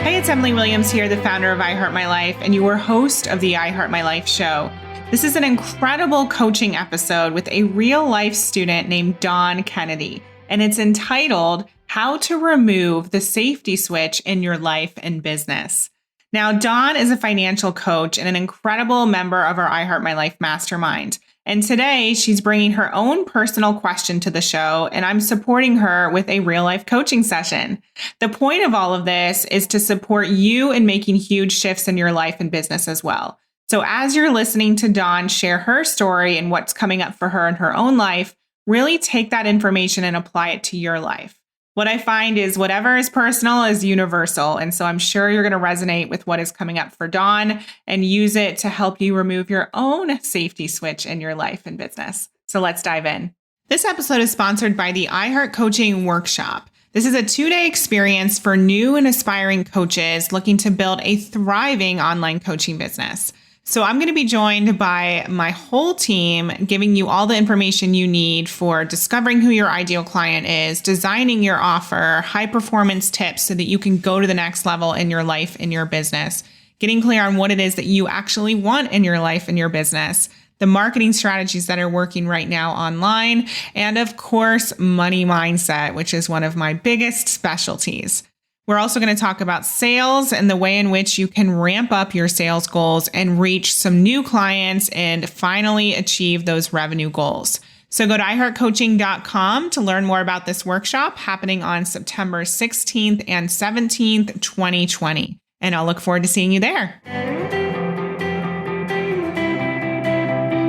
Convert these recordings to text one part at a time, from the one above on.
Hey, it's Emily Williams here, the founder of I Heart My Life and your host of the I Heart My Life show. This is an incredible coaching episode with a real life student named Dawn Kennedy, and it's entitled How to Remove the Safety Switch in Your Life and Business. Now, Dawn is a financial coach and an incredible member of our I Heart My Life mastermind. And today she's bringing her own personal question to the show, and I'm supporting her with a real life coaching session. The point of all of this is to support you in making huge shifts in your life and business as well. So as you're listening to Dawn share her story and what's coming up for her in her own life, really take that information and apply it to your life. What I find is whatever is personal is universal. And so I'm sure you're going to resonate with what is coming up for Dawn and use it to help you remove your own safety switch in your life and business. So let's dive in. This episode is sponsored by the iHeart Coaching Workshop. This is a 2-day experience for new and aspiring coaches looking to build a thriving online coaching business. So I'm going to be joined by my whole team, giving you all the information you need for discovering who your ideal client is, designing your offer, high performance tips so that you can go to the next level in your life, in your business, getting clear on what it is that you actually want in your life and your business, the marketing strategies that are working right now online, and of course, money mindset, which is one of my biggest specialties. We're also going to talk about sales and the way in which you can ramp up your sales goals and reach some new clients and finally achieve those revenue goals. So go to iHeartCoaching.com to learn more about this workshop happening on September 16th and 17th, 2020. And I'll look forward to seeing you there.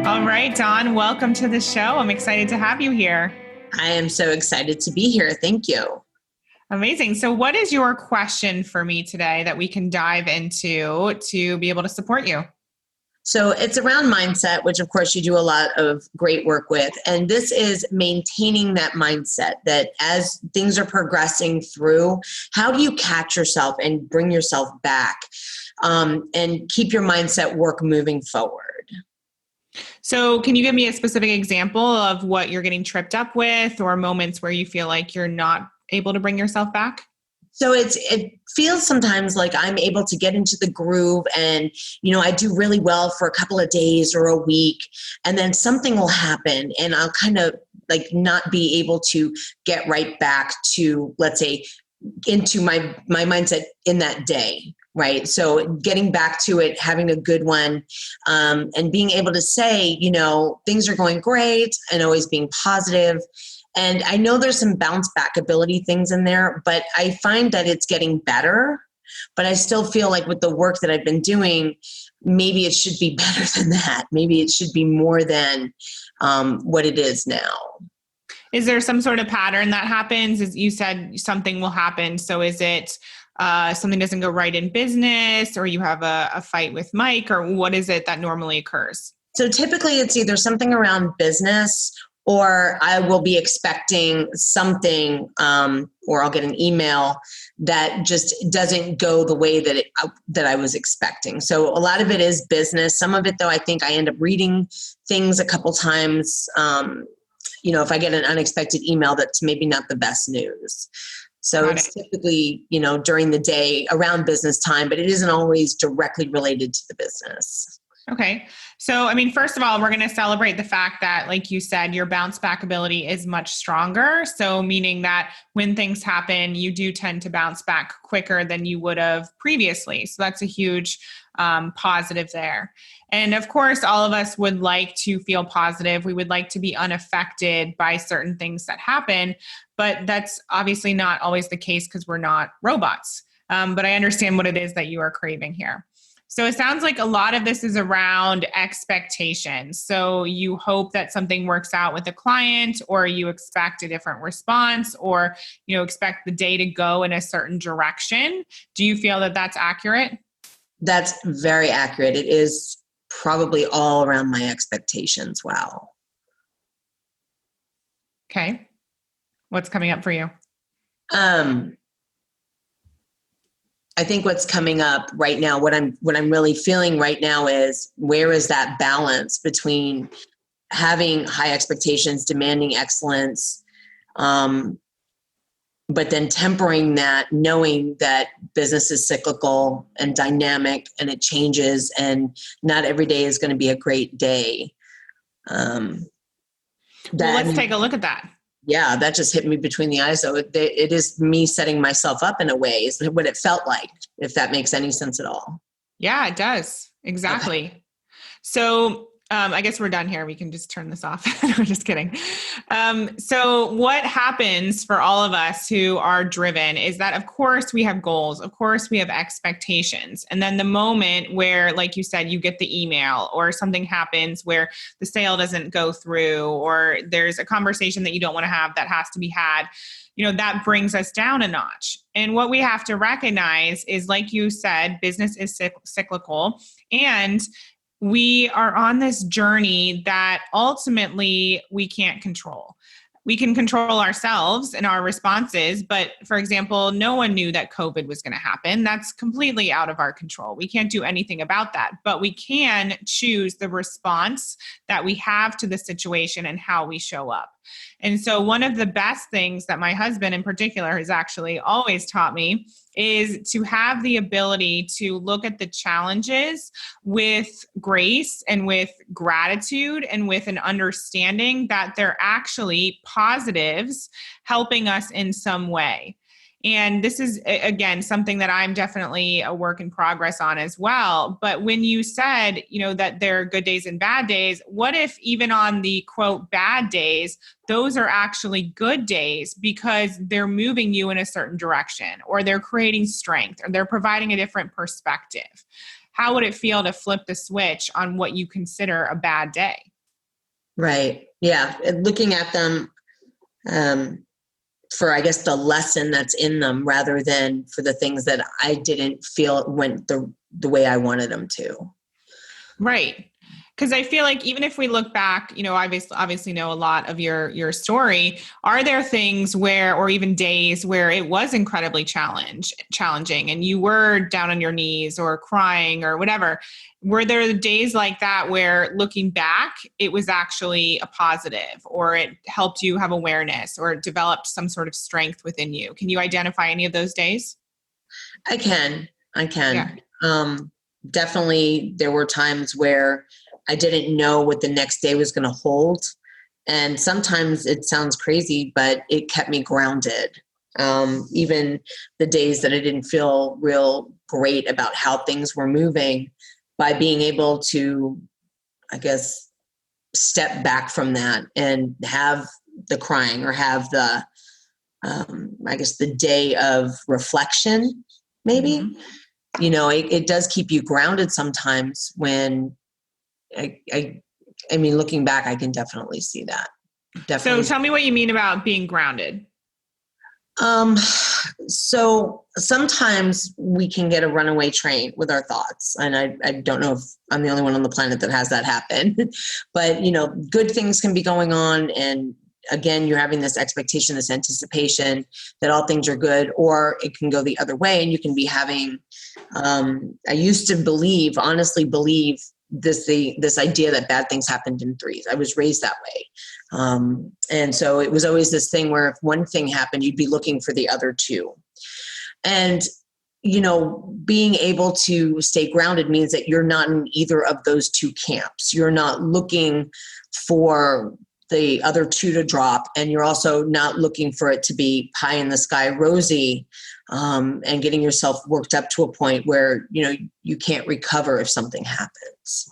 All right, Dawn, welcome to the show. I'm excited to have you here. I am so excited to be here. Thank you. Amazing. So what is your question for me today that we can dive into to be able to support you? So it's around mindset, which of course you do a lot of great work with. And this is maintaining that mindset that as things are progressing through, how do you catch yourself and bring yourself back and keep your mindset work moving forward? So can you give me a specific example of what you're getting tripped up with or moments where you feel like you're not able to bring yourself back? So it feels sometimes like I'm able to get into the groove and, I do really well for a couple of days or a week, and then something will happen and I'll kind of like not be able to get right back to, let's say, into my mindset in that day. Right. So getting back to it, having a good one, and being able to say, things are going great and always being positive. And I know there's some bounce back ability things in there, but I find that it's getting better. But I still feel like with the work that I've been doing, maybe it should be better than that. Maybe it should be more than what it is now. Is there some sort of pattern that happens? As you said, something will happen. So is it something doesn't go right in business, or you have a fight with Mike, or what is it that normally occurs? So typically it's either something around business, or I will be expecting something, or I'll get an email that just doesn't go the way that I was expecting. So a lot of it is business. Some of it, though, I think I end up reading things a couple times. If I get an unexpected email, that's maybe not the best news. So it's typically, during the day around business time, but it isn't always directly related to the business. Okay. So, first of all, we're going to celebrate the fact that, like you said, your bounce back ability is much stronger. So meaning that when things happen, you do tend to bounce back quicker than you would have previously. So that's a huge positive there. And of course, all of us would like to feel positive. We would like to be unaffected by certain things that happen, but that's obviously not always the case because we're not robots. But I understand what it is that you are craving here. So it sounds like a lot of this is around expectations. So you hope that something works out with a client, or you expect a different response, or expect the day to go in a certain direction. Do you feel that that's accurate? That's very accurate. It is probably all around my expectations. Wow. Okay. What's coming up for you? I think what's coming up right now, what I'm really feeling right now is, where is that balance between having high expectations, demanding excellence, but then tempering that, knowing that business is cyclical and dynamic and it changes and not every day is going to be a great day. Let's take a look at that. Yeah, that just hit me between the eyes. So it is me setting myself up in a way, is what it felt like, if that makes any sense at all. Yeah, it does. Exactly. Okay. So I guess we're done here. We can just turn this off. We're just kidding. So what happens for all of us who are driven is that, of course, we have goals. Of course, we have expectations. And then the moment where, like you said, you get the email or something happens where the sale doesn't go through, or there's a conversation that you don't want to have that has to be had, that brings us down a notch. And what we have to recognize is, like you said, business is cyclical, and we are on this journey that ultimately we can't control. We can control ourselves and our responses, but for example, no one knew that COVID was going to happen. That's completely out of our control. We can't do anything about that, but we can choose the response that we have to the situation and how we show up. And so one of the best things that my husband in particular has actually always taught me is to have the ability to look at the challenges with grace and with gratitude and with an understanding that they're actually positives helping us in some way. And this is, again, something that I'm definitely a work in progress on as well. But when you said, that there are good days and bad days, what if even on the quote bad days, those are actually good days because they're moving you in a certain direction, or they're creating strength, or they're providing a different perspective? How would it feel to flip the switch on what you consider a bad day? Right. Yeah. And looking at them, for, I guess, the lesson that's in them, rather than for the things that I didn't feel went the way I wanted them to. Right. Because I feel like even if we look back, obviously know a lot of your story, are there things where, or even days where it was incredibly challenging and you were down on your knees or crying or whatever? Were there days like that where, looking back, it was actually a positive, or it helped you have awareness, or it developed some sort of strength within you? Can you identify any of those days? I can. Yeah. Definitely there were times where I didn't know what the next day was going to hold. And sometimes it sounds crazy, but it kept me grounded. Even the days that I didn't feel real great about how things were moving, by being able to, I guess, step back from that and have the crying, or have the, I guess, the day of reflection, maybe. Mm-hmm. It does keep you grounded sometimes when I mean, looking back, I can definitely see that. Definitely. So tell me what you mean about being grounded. So sometimes we can get a runaway train with our thoughts. And I don't know if I'm the only one on the planet that has that happen, but good things can be going on. And again, you're having this expectation, this anticipation that all things are good, or it can go the other way. And you can be having, I used to honestly believe this idea that bad things happened in threes. I was raised that way. And so it was always this thing where if one thing happened, you'd be looking for the other two. And, being able to stay grounded means that you're not in either of those two camps. You're not looking for the other two to drop, and you're also not looking for it to be pie in the sky rosy, and getting yourself worked up to a point where, you can't recover if something happens.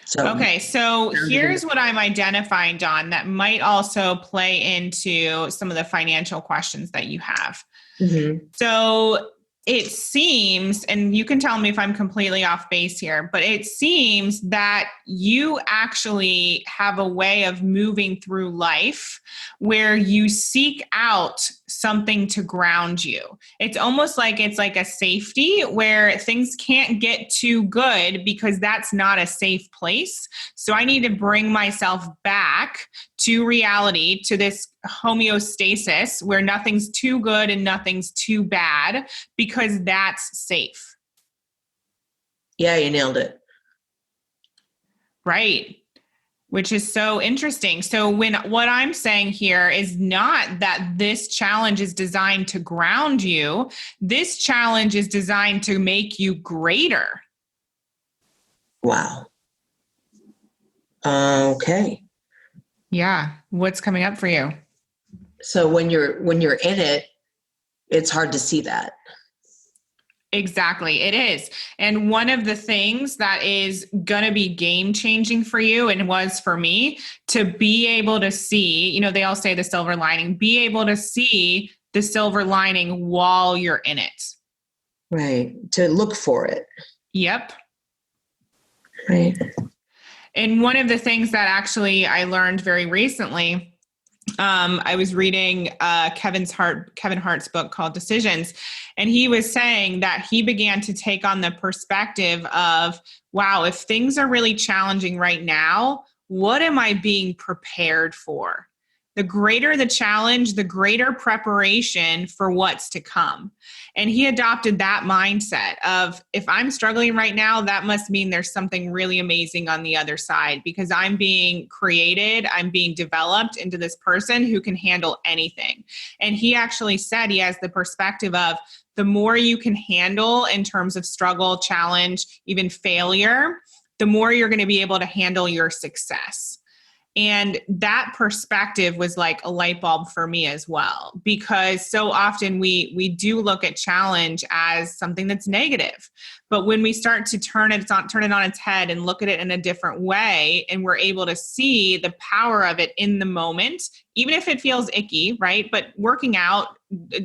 So here's what I'm identifying, Dawn, that might also play into some of the financial questions that you have. Mm-hmm. So it seems, and you can tell me if I'm completely off base here, but it seems that you actually have a way of moving through life where you seek out something to ground you. It's almost like it's like a safety where things can't get too good because that's not a safe place. So I need to bring myself back to reality, to this homeostasis where nothing's too good and nothing's too bad, because that's safe. Yeah, you nailed it. Right. Which is so interesting. So what I'm saying here is not that this challenge is designed to ground you. This challenge is designed to make you greater. Wow. Okay. Yeah. What's coming up for you? So when you're in it, it's hard to see that. Exactly. It is. And one of the things that is going to be game changing for you and was for me to be able to see, they all say the silver lining, be able to see the silver lining while you're in it. Right. To look for it. Yep. Right. And one of the things that actually I learned very recently, I was reading Kevin Hart's book called Decisions, and he was saying that he began to take on the perspective of, wow, if things are really challenging right now, what am I being prepared for? The greater the challenge, the greater preparation for what's to come. And he adopted that mindset of, if I'm struggling right now, that must mean there's something really amazing on the other side, because I'm being created, I'm being developed into this person who can handle anything. And he actually said he has the perspective of, the more you can handle in terms of struggle, challenge, even failure, the more you're going to be able to handle your success. And that perspective was like a light bulb for me as well, because so often we do look at challenge as something that's negative. But when we start to turn it on its head and look at it in a different way, and we're able to see the power of it in the moment, even if it feels icky, right? But working out,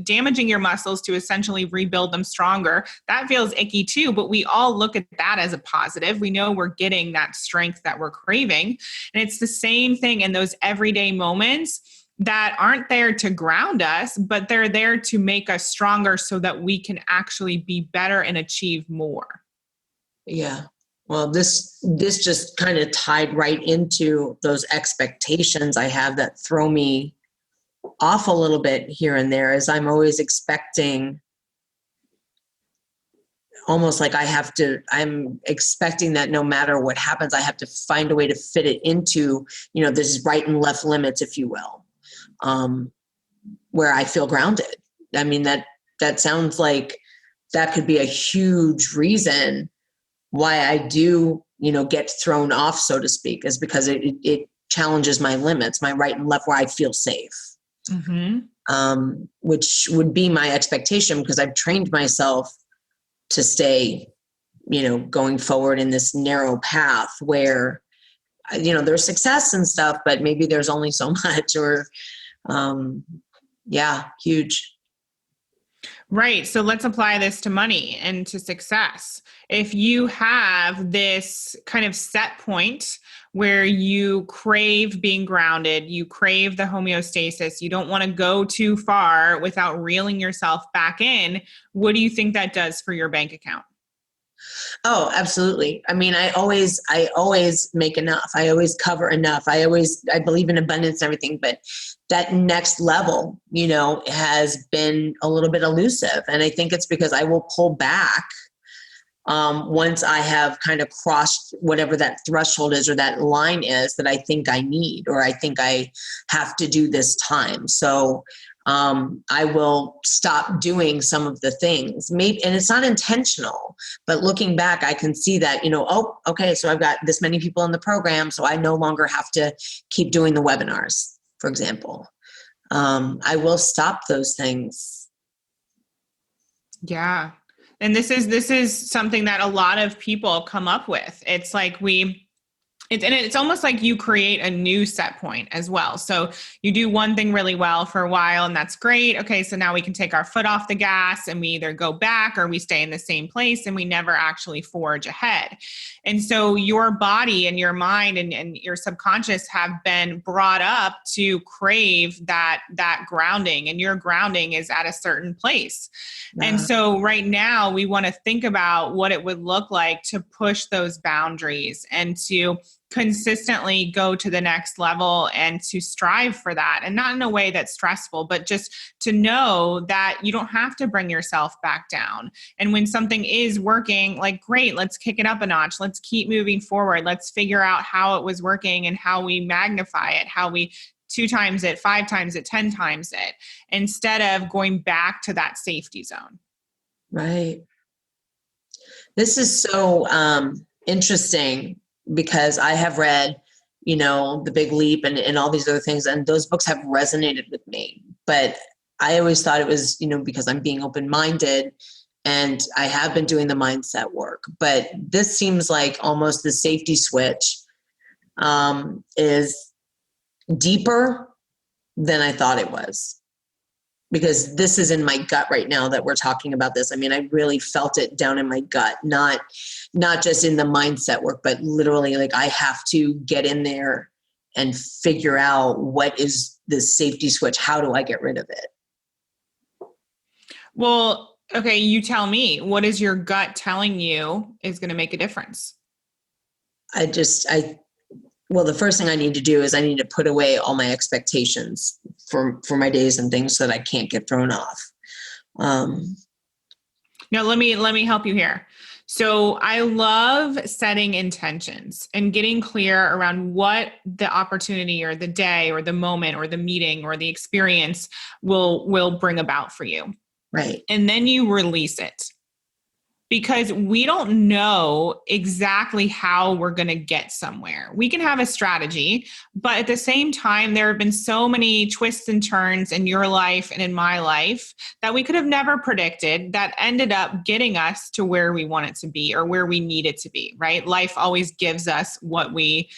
damaging your muscles to essentially rebuild them stronger, that feels icky too. But we all look at that as a positive. We know we're getting that strength that we're craving. And it's the same thing in those everyday moments that aren't there to ground us, but they're there to make us stronger so that we can actually be better and achieve more. Yeah. Well, this just kind of tied right into those expectations I have that throw me off a little bit here and there, as I'm always expecting, almost like I'm expecting that no matter what happens, I have to find a way to fit it into, this right and left limits, if you will, where I feel grounded. I mean, that sounds like that could be a huge reason why I do, get thrown off, so to speak, is because it challenges my limits, my right and left, where I feel safe. Mm-hmm. Which would be my expectation, because I've trained myself to stay, going forward in this narrow path where, there's success and stuff, but maybe there's only so much, or, huge. Right. So let's apply this to money and to success. If you have this kind of set point where you crave being grounded, you crave the homeostasis, you don't want to go too far without reeling yourself back in, what do you think that does for your bank account? Oh, absolutely. I mean, I always make enough. I always cover enough. I believe in abundance and everything, but that next level, has been a little bit elusive. And I think it's because I will pull back once I have kind of crossed whatever that threshold is, or that line is that I think I need, or I think I have to do this time. So I will stop doing some of the things, maybe, and it's not intentional, but looking back, I can see that, oh, okay, so I've got this many people in the program, so I no longer have to keep doing the webinars, for example. I will stop those things. Yeah. And this is something that a lot of people come up with. It's like it's almost like you create a new set point as well. So you do one thing really well for a while, and that's great. Okay, so now we can take our foot off the gas, and we either go back or we stay in the same place, and we never actually forge ahead. And so your body and your mind and your subconscious have been brought up to crave that grounding, and your grounding is at a certain place. Yeah. And so right now we want to think about what it would look like to push those boundaries and to consistently go to the next level and to strive for that, and not in a way that's stressful, but just to know that you don't have to bring yourself back down. And when something is working, like, great, let's kick it up a notch. Let's keep moving forward. Let's figure out how it was working and how we magnify it, how we 2 times it, 5 times it, 10 times it, instead of going back to that safety zone. Right. This is so interesting, because I have read, The Big Leap and all these other things, and those books have resonated with me. But I always thought it was, because I'm being open-minded and I have been doing the mindset work. But this seems like almost the safety switch is deeper than I thought it was. Because this is in my gut right now that we're talking about this. I mean, I really felt it down in my gut, not just in the mindset work, but literally, like, I have to get in there and figure out what is the safety switch. How do I get rid of it? Well, okay, you tell me, what is your gut telling you is going to make a difference? Well, the first thing I need to do is I need to put away all my expectations for my days and things so that I can't get thrown off. Now, let me help you here. So I love setting intentions and getting clear around what the opportunity or the day or the moment or the meeting or the experience will bring about for you. Right. And then you release it. Because we don't know exactly how we're going to get somewhere. We can have a strategy, but at the same time, there have been so many twists and turns in your life and in my life that we could have never predicted that ended up getting us to where we want it to be or where we need it to be, right? Life always gives us what we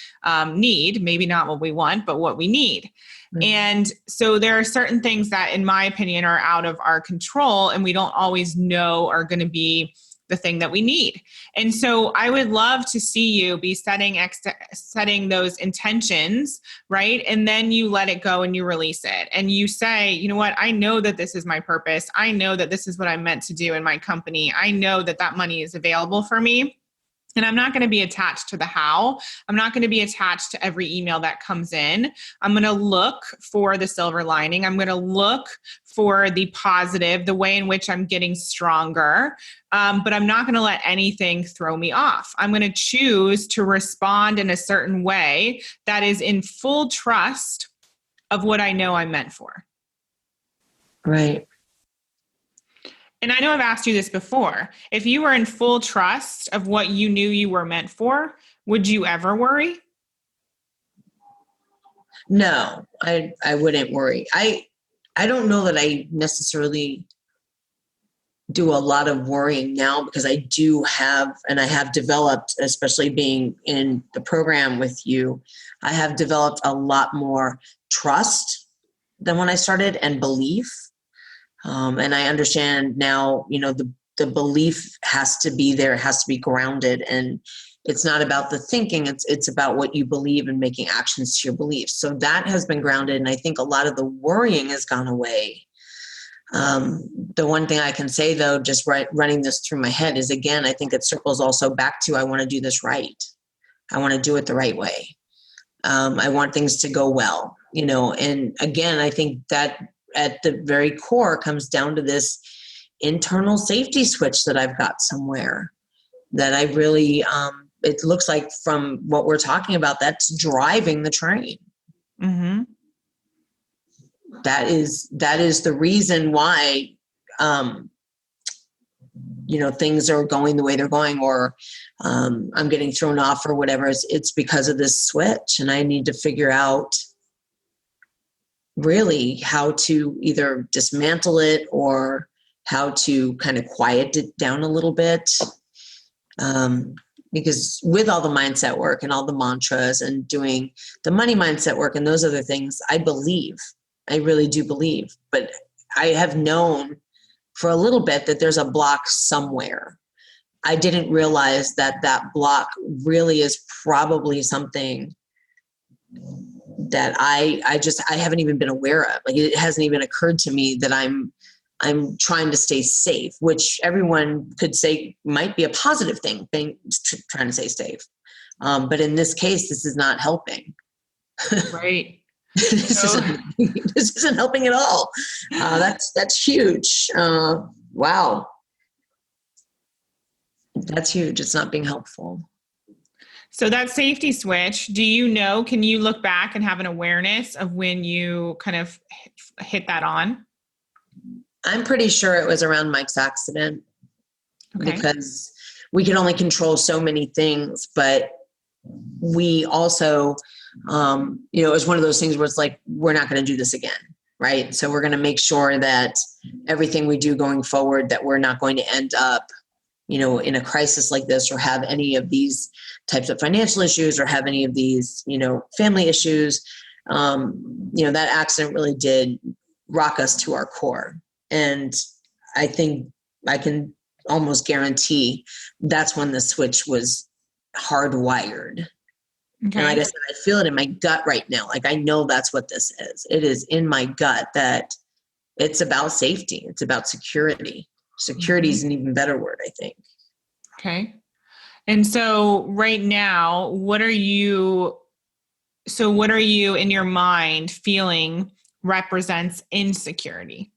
need, maybe not what we want, but what we need. Mm-hmm. And so there are certain things that, in my opinion, are out of our control and we don't always know are going to be the thing that we need. And so I would love to see you be setting those intentions, right? And then you let it go and you release it. And you say, you know what? I know that this is my purpose. I know that this is what I'm meant to do in my company. I know that that money is available for me. And I'm not going to be attached to the how. I'm not going to be attached to every email that comes in. I'm going to look for the silver lining. I'm going to look for the positive, the way in which I'm getting stronger. But I'm not going to let anything throw me off. I'm going to choose to respond in a certain way that is in full trust of what I know I'm meant for. Right. And I know I've asked you this before. If you were in full trust of what you knew you were meant for, would you ever worry? No, I wouldn't worry. I don't know that I necessarily do a lot of worrying now, because I do have, and I have developed, especially being in the program with you, I have developed a lot more trust than when I started, and belief. And I understand now, the belief has to be there, it has to be grounded, and it's not about the thinking, it's about what you believe and making actions to your beliefs. So that has been grounded, and I think a lot of the worrying has gone away. The one thing I can say, though, just running this through my head is, again, I think it circles also back to, I want to do this right. I want to do it the right way. I want things to go well, and again, I think that at the very core comes down to this internal safety switch that I've got somewhere that I really, it looks like from what we're talking about, that's driving the train. Mm-hmm. That is the reason why, things are going the way they're going, or I'm getting thrown off or whatever. It's because of this switch, and I need to figure out really how to either dismantle it or how to kind of quiet it down a little bit. Because with all the mindset work and all the mantras and doing the money mindset work and those other things, I really do believe, but I have known for a little bit that there's a block somewhere. I didn't realize that block really is probably something that I haven't even been aware of. Like, it hasn't even occurred to me that I'm trying to stay safe, which everyone could say might be a positive thing, trying to stay safe. But in this case, this is not helping. Right. this So, isn't helping at all. That's huge. Wow. That's huge. It's not being helpful. so that safety switch, can you look back and have an awareness of when you kind of hit that on? I'm pretty sure it was around Mike's accident, because we can only control so many things, but we also, it was one of those things where it's like, we're not going to do this again. Right. So we're going to make sure that everything we do going forward, that we're not going to end up, in a crisis like this, or have any of these types of financial issues, or have any of these, family issues. That accident really did rock us to our core. And I think I can almost guarantee that's when the switch was hardwired. Okay. And like I said, I feel it in my gut right now. Like, I know that's what this is. It is in my gut that it's about safety. It's about security. Security is an even better word, I think. Okay. And so right now, what are you in your mind feeling represents insecurity?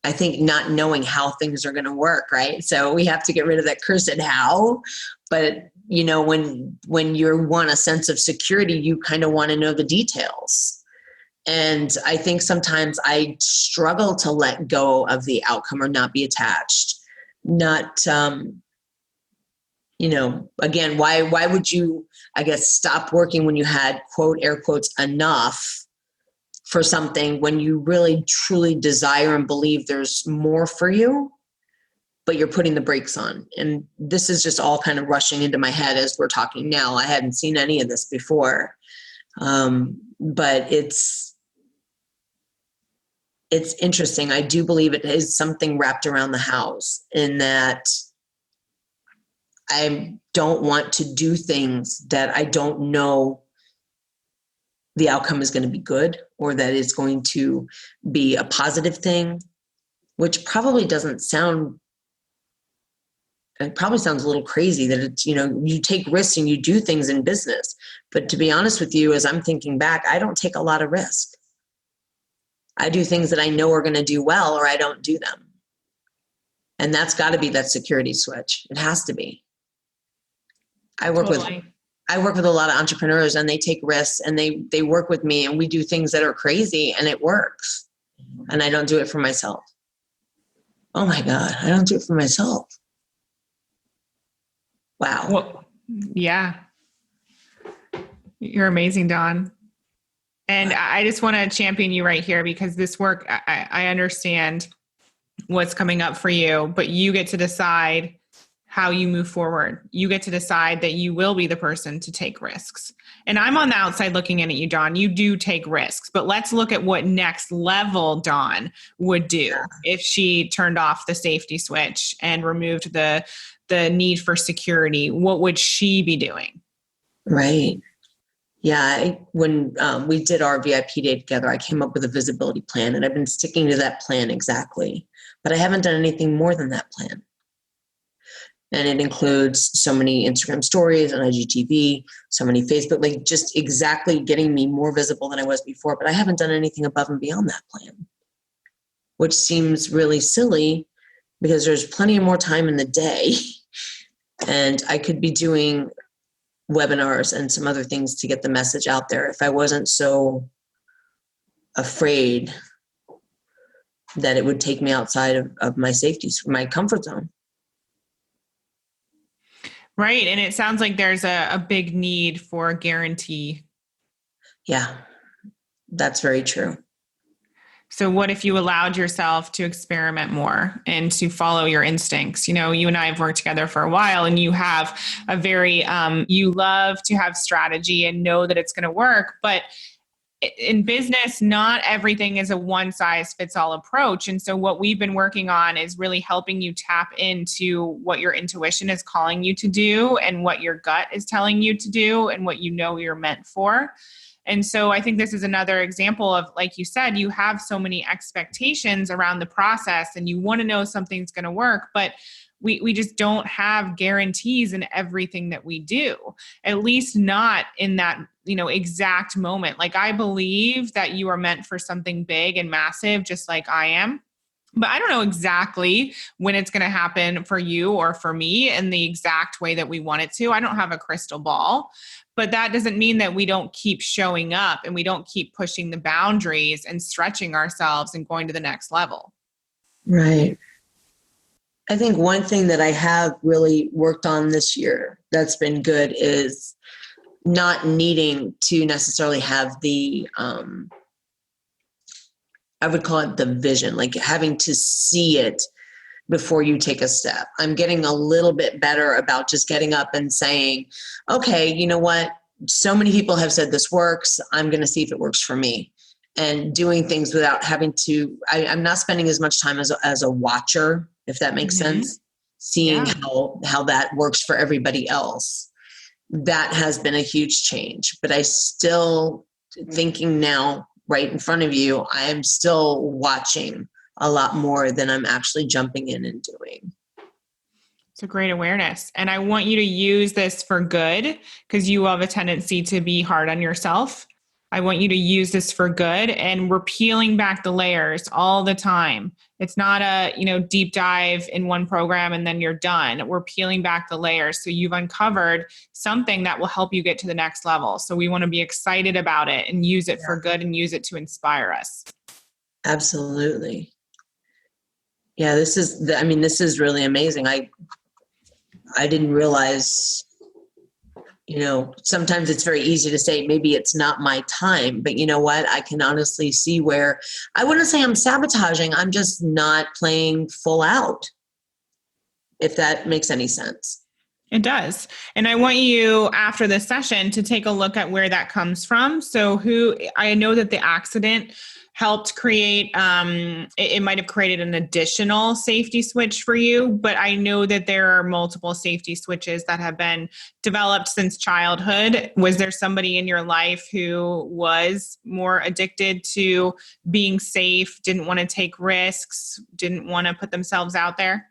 I think not knowing how things are going to work, right? So we have to get rid of that cursed how. But, when you want a sense of security, you kind of want to know the details. And I think sometimes I struggle to let go of the outcome or not be attached. Not, again, why would you, I guess, stop working when you had, quote, air quotes, enough for something, when you really truly desire and believe there's more for you, but you're putting the brakes on. And this is just all kind of rushing into my head as we're talking now. I hadn't seen any of this before. But it's interesting. I do believe it is something wrapped around the house, in that I don't want to do things that I don't know the outcome is going to be good, or that it's going to be a positive thing, which probably doesn't sound, it probably sounds a little crazy that it's, you take risks and you do things in business. But to be honest with you, as I'm thinking back, I don't take a lot of risk. I do things that I know are going to do well, or I don't do them. And that's got to be that security switch. It has to be. I work with a lot of entrepreneurs, and they take risks, and they work with me, and we do things that are crazy, and it works. And I don't do it for myself. Oh my God, I don't do it for myself. Wow. Well, yeah. You're amazing, Dawn. And I just want to champion you right here, because this work, I understand what's coming up for you, but you get to decide how you move forward. You get to decide that you will be the person to take risks. And I'm on the outside looking in at you, Dawn. You do take risks, but let's look at what next level Dawn would do if she turned off the safety switch and removed the need for security. What would she be doing? Right. Yeah. When we did our VIP day together, I came up with a visibility plan, and I've been sticking to that plan exactly, but I haven't done anything more than that plan. And it includes so many Instagram stories and IGTV, so many Facebook, like just exactly getting me more visible than I was before. But I haven't done anything above and beyond that plan, which seems really silly, because there's plenty more time in the day, and I could be doing webinars and some other things to get the message out there if I wasn't so afraid that it would take me outside of my safety, my comfort zone. Right. And it sounds like there's a big need for a guarantee. Yeah, that's very true. So what if you allowed yourself to experiment more and to follow your instincts? You and I have worked together for a while, and you have a very, you love to have strategy and know that it's going to work. But in business, not everything is a one size fits all approach. And so what we've been working on is really helping you tap into what your intuition is calling you to do, and what your gut is telling you to do, and what you're meant for. And so I think this is another example of, like you said, you have so many expectations around the process and you want to know something's going to work, but we just don't have guarantees in everything that we do, at least not in that, exact moment. Like, I believe that you are meant for something big and massive, just like I am. But I don't know exactly when it's going to happen for you or for me in the exact way that we want it to. I don't have a crystal ball, but that doesn't mean that we don't keep showing up and we don't keep pushing the boundaries and stretching ourselves and going to the next level. Right. I think one thing that I have really worked on this year that's been good is not needing to necessarily have the, I would call it the vision, like having to see it before you take a step. I'm getting a little bit better about just getting up and saying, okay, you know what? So many people have said this works. I'm going to see if it works for me. And doing things without having to, I'm not spending as much time as a watcher, if that makes sense, seeing how that works for everybody else. That has been a huge change. But I still, thinking now right in front of you, I am still watching a lot more than I'm actually jumping in and doing. It's a great awareness. And I want you to use this for good, because you have a tendency to be hard on yourself. I want you to use this for good, and we're peeling back the layers all the time. It's not a, deep dive in one program and then you're done. We're peeling back the layers. So you've uncovered something that will help you get to the next level. So we want to be excited about it and use it for good and use it to inspire us. Absolutely. Yeah, this is really amazing. I didn't realize, sometimes it's very easy to say, maybe it's not my time, but you know what? I can honestly see where, I wouldn't say I'm sabotaging. I'm just not playing full out, if that makes any sense. It does. And I want you, after this session, to take a look at where that comes from. So I know that the accident helped create, it might have created an additional safety switch for you, but I know that there are multiple safety switches that have been developed since childhood. Was there somebody in your life who was more addicted to being safe, didn't want to take risks, didn't want to put themselves out there?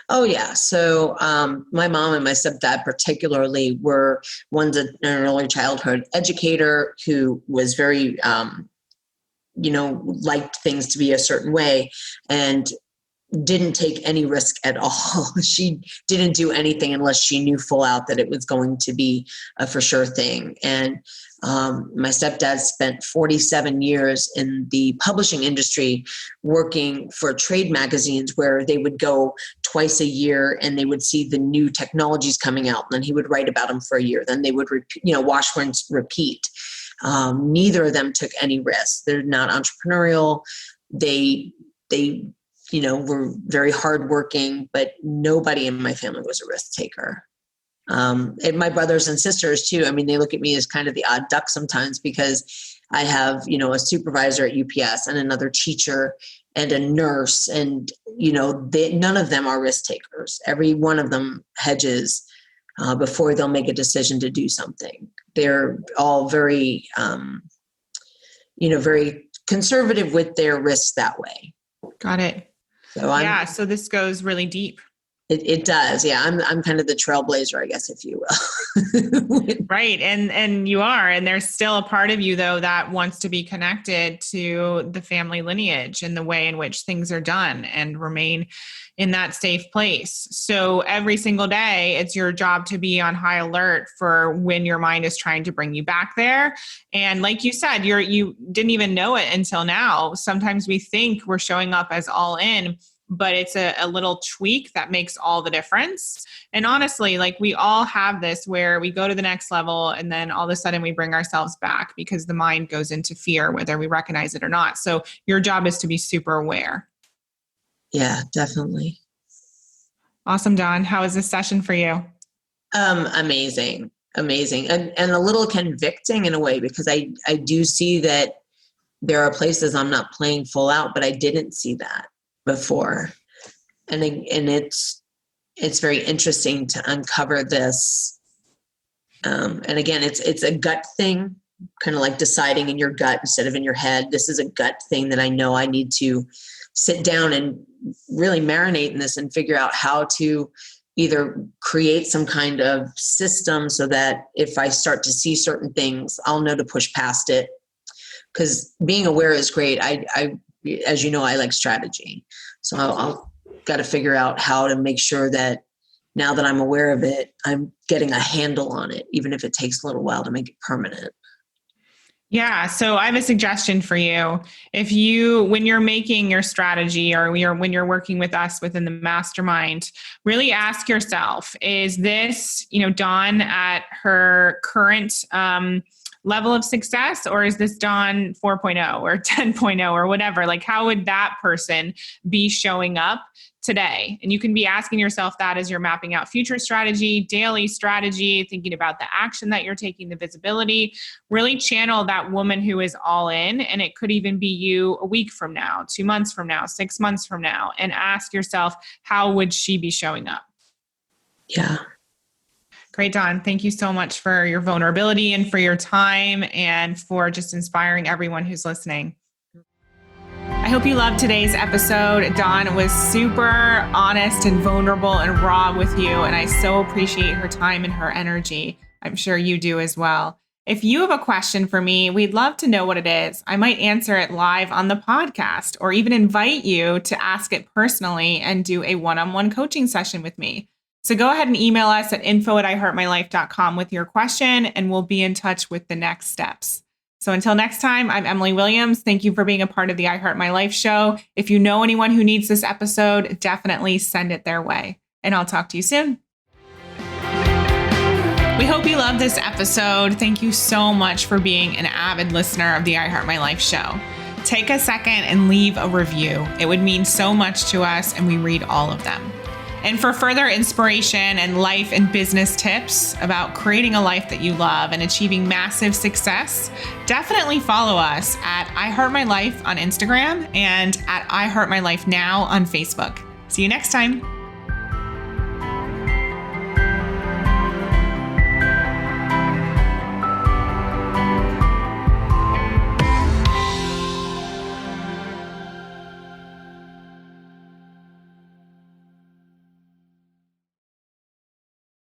Oh, yeah. So my mom and my stepdad particularly were one's an early childhood educator who was very, liked things to be a certain way and didn't take any risk at all. She didn't do anything unless she knew full out that it was going to be a for sure thing. And my stepdad spent 47 years in the publishing industry working for trade magazines where they would go twice a year and they would see the new technologies coming out. And then he would write about them for a year. Then they would, wash, rinse, repeat. Neither of them took any risks. They're not entrepreneurial. They were very hardworking, but nobody in my family was a risk taker. And my brothers and sisters too. I mean, they look at me as kind of the odd duck sometimes because I have, a supervisor at UPS and another teacher and a nurse, and, none of them are risk takers. Every one of them hedges before they'll make a decision to do something. They're all very, very conservative with their risks that way. Got it. So so this goes really deep. It does. Yeah. I'm kind of the trailblazer, I guess, if you will. Right. And you are, and there's still a part of you though, that wants to be connected to the family lineage and the way in which things are done and remain in that safe place. So every single day, it's your job to be on high alert for when your mind is trying to bring you back there. And like you said, you didn't even know it until now. Sometimes we think we're showing up as all in, but it's a little tweak that makes all the difference. And honestly, like we all have this where we go to the next level and then all of a sudden we bring ourselves back because the mind goes into fear, whether we recognize it or not. So your job is to be super aware. Yeah, definitely. Awesome, Dawn. How was this session for you? Amazing. And a little convicting in a way, because I do see that there are places I'm not playing full out, but I didn't see that before. And it's very interesting to uncover this. And again, it's a gut thing. kind of like deciding in your gut instead of in your head. This is a gut thing that I know I need to sit down and really marinate in this and figure out how to either create some kind of system so that if I start to see certain things, I'll know to push past it. Because being aware is great. I, as you know, I like strategy. So I'll got to figure out how to make sure that now that I'm aware of it, I'm getting a handle on it, even if it takes a little while to make it permanent. Yeah. So I have a suggestion for you. When you're making your strategy or when you're working with us within the mastermind, really ask yourself, is this, Dawn at her current, level of success, or is this Dawn 4.0 or 10.0 or whatever? Like, how would that person be showing up today? And you can be asking yourself that as you're mapping out future strategy, daily strategy, thinking about the action that you're taking, the visibility. Really channel that woman who is all in. And it could even be you a week from now, 2 months from now, 6 months from now, and ask yourself, how would she be showing up? Yeah. Great, Dawn. Thank you so much for your vulnerability and for your time and for just inspiring everyone who's listening. I hope you loved today's episode. Dawn was super honest and vulnerable and raw with you, and I so appreciate her time and her energy. I'm sure you do as well. If you have a question for me, we'd love to know what it is. I might answer it live on the podcast or even invite you to ask it personally and do a one-on-one coaching session with me. So go ahead and email us at info@iheartmylife.com with your question, and we'll be in touch with the next steps. So until next time, I'm Emily Williams. Thank you for being a part of the I Heart My Life show. If you know anyone who needs this episode, definitely send it their way. And I'll talk to you soon. We hope you loved this episode. Thank you so much for being an avid listener of the I Heart My Life show. Take a second and leave a review. It would mean so much to us, and we read all of them. And for further inspiration and life and business tips about creating a life that you love and achieving massive success, definitely follow us at iHeartMyLife on Instagram and at iHeartMyLife Now on Facebook. See you next time.